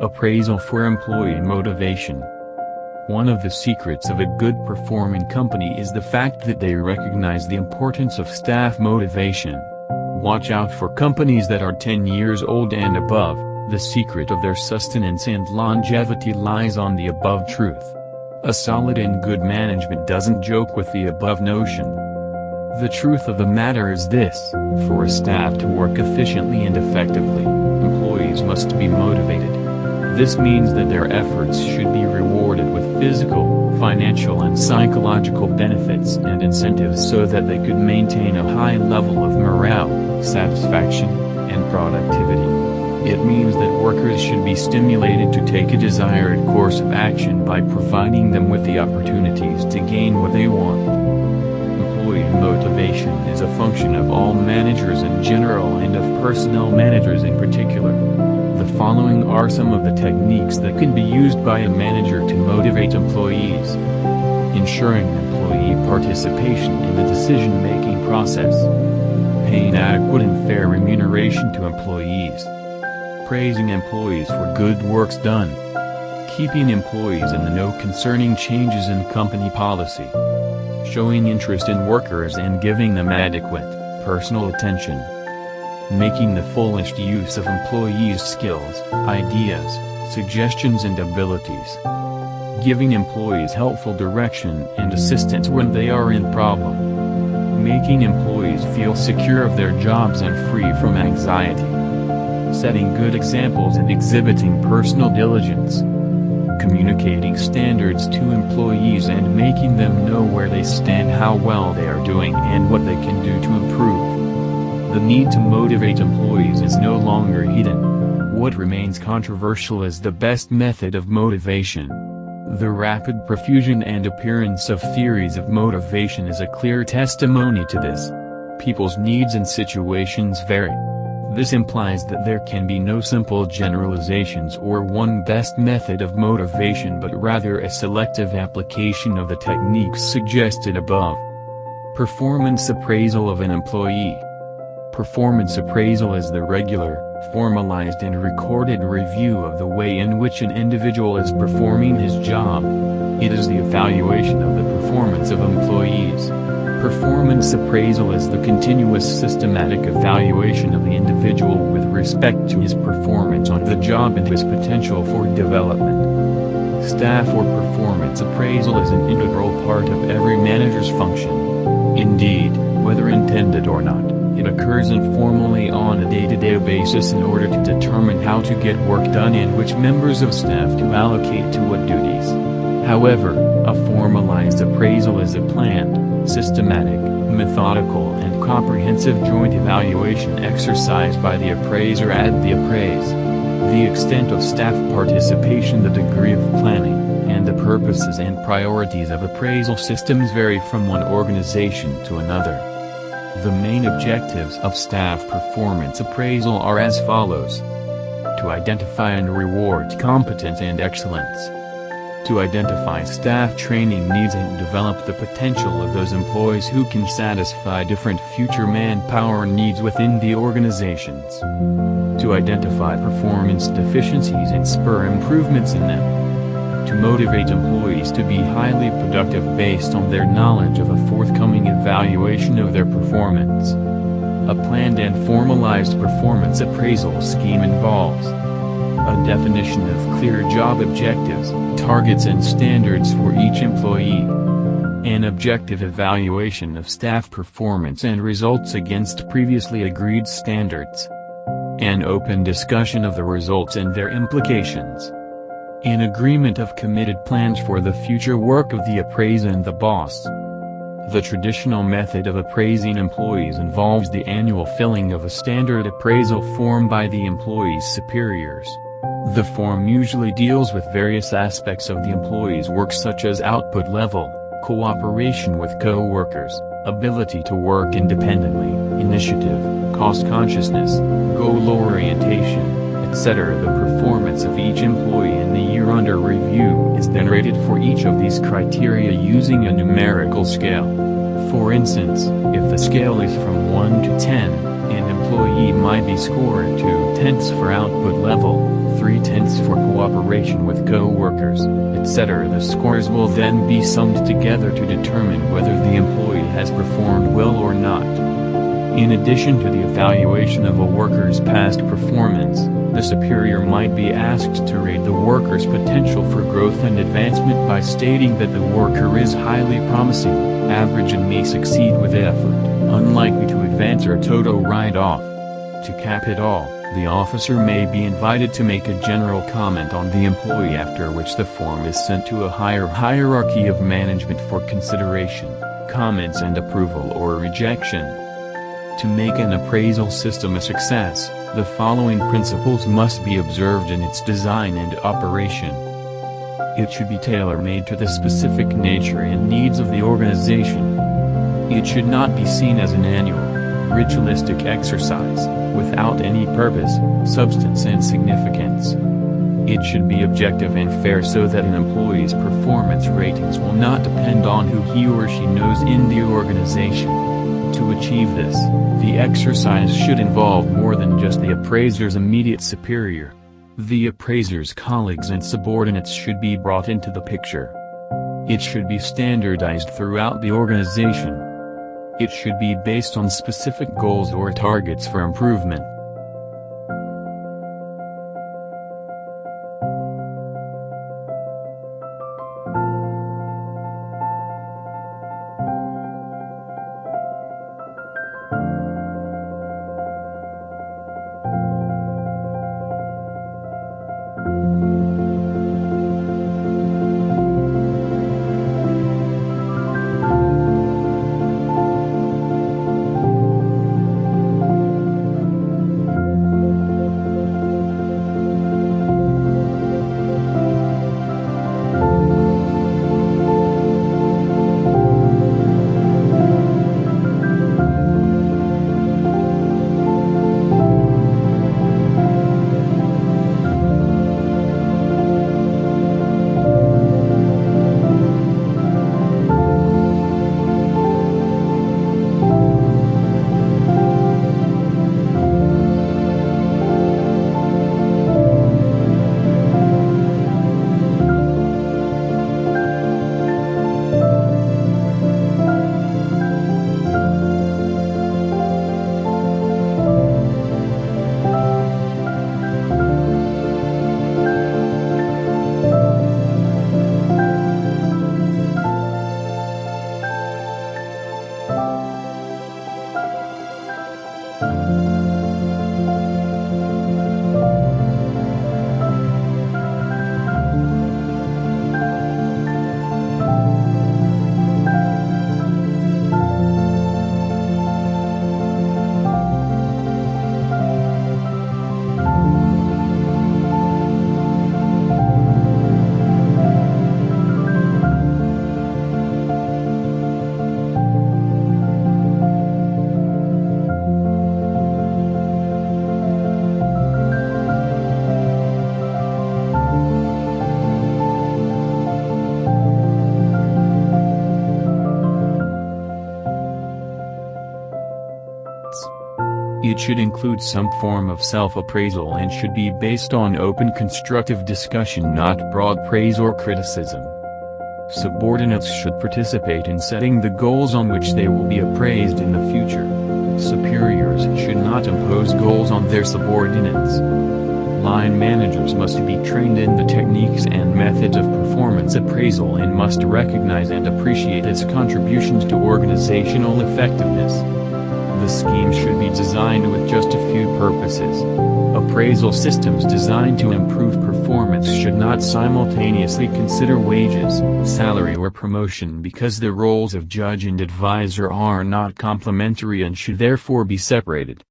Appraisal for employee motivation. One of the secrets of a good performing company is the fact that they recognize the importance of staff motivation. Watch out for companies that are 10 years old and above. The secret of their sustenance and longevity lies on the above truth. A solid and good management doesn't joke with the above notion. The truth of the matter is this: for a staff to work efficiently and effectively, employees must be motivated. This means that their efforts should be rewarded with physical, financial and psychological benefits and incentives so that they could maintain a high level of morale, satisfaction, and productivity. It means that workers should be stimulated to take a desired course of action by providing them with the opportunities to gain what they want. Employee motivation is a function of all managers in general and of personnel managers in particular. The following are some of the techniques that can be used by a manager to motivate employees. Ensuring employee participation in the decision-making process. Paying adequate and fair remuneration to employees. Praising employees for good works done. Keeping employees in the know concerning changes in company policy. Showing interest in workers and giving them adequate, personal attention. Making the fullest use of employees' skills, ideas, suggestions and abilities. Giving employees helpful direction and assistance when they are in problem. Making employees feel secure of their jobs and free from anxiety. Setting good examples and exhibiting personal diligence. Communicating standards to employees and making them know where they stand, how well they are doing and what they can do to improve. The need to motivate employees is no longer hidden. What remains controversial is the best method of motivation. The rapid profusion and appearance of theories of motivation is a clear testimony to this. People's needs and situations vary. This implies that there can be no simple generalizations or one best method of motivation but rather a selective application of the techniques suggested above. Performance appraisal of an employee. Performance appraisal is the regular, formalized and recorded review of the way in which an individual is performing his job. It is the evaluation of the performance of employees. Performance appraisal is the continuous systematic evaluation of the individual with respect to his performance on the job and his potential for development. Staff or performance appraisal is an integral part of every manager's function. Indeed, whether intended or not, it occurs informally on a day-to-day basis in order to determine how to get work done and which members of staff to allocate to what duties. However, a formalized appraisal is a planned, systematic, methodical and comprehensive joint evaluation exercise by the appraiser and the appraised. The extent of staff participation, the degree of planning, and the purposes and priorities of appraisal systems vary from one organization to another. The main objectives of staff performance appraisal are as follows: to identify and reward competence and excellence. To identify staff training needs and develop the potential of those employees who can satisfy different future manpower needs within the organizations. To identify performance deficiencies and spur improvements in them. To motivate employees to be highly productive based on their knowledge of a forthcoming evaluation of their performance. A planned and formalized performance appraisal scheme involves a definition of clear job objectives, targets and standards for each employee. An objective evaluation of staff performance and results against previously agreed standards. An open discussion of the results and their implications. An agreement of committed plans for the future work of the appraiser and the boss. The traditional method of appraising employees involves the annual filling of a standard appraisal form by the employee's superiors. The form usually deals with various aspects of the employee's work such as output level, cooperation with co-workers, ability to work independently, initiative, cost consciousness, goal orientation, etc. The performance of each employee in the year under review is then rated for each of these criteria using a numerical scale. For instance, if the scale is from 1 to 10, an employee might be scored 2/10 for output level, 3/10 for cooperation with co-workers, etc. The scores will then be summed together to determine whether the employee has performed well or not. In addition to the evaluation of a worker's past performance, the superior might be asked to rate the worker's potential for growth and advancement by stating that the worker is highly promising, average and may succeed with effort, unlikely to advance or total write-off. To cap it all, the officer may be invited to make a general comment on the employee, after which the form is sent to a higher hierarchy of management for consideration, comments and approval or rejection. To make an appraisal system a success, the following principles must be observed in its design and operation. It should be tailor-made to the specific nature and needs of the organization. It should not be seen as an annual, ritualistic exercise, without any purpose, substance and significance. It should be objective and fair so that an employee's performance ratings will not depend on who he or she knows in the organization. To achieve this, the exercise should involve more than just the appraiser's immediate superior. The appraiser's colleagues and subordinates should be brought into the picture. It should be standardized throughout the organization. It should be based on specific goals or targets for improvement. It should include some form of self-appraisal and should be based on open constructive discussion, not broad praise or criticism. Subordinates should participate in setting the goals on which they will be appraised in the future. Superiors should not impose goals on their subordinates. Line managers must be trained in the techniques and methods of performance appraisal and must recognize and appreciate its contributions to organizational effectiveness. The scheme should be designed with just a few purposes. Appraisal systems designed to improve performance should not simultaneously consider wages, salary or promotion, because the roles of judge and advisor are not complementary and should therefore be separated.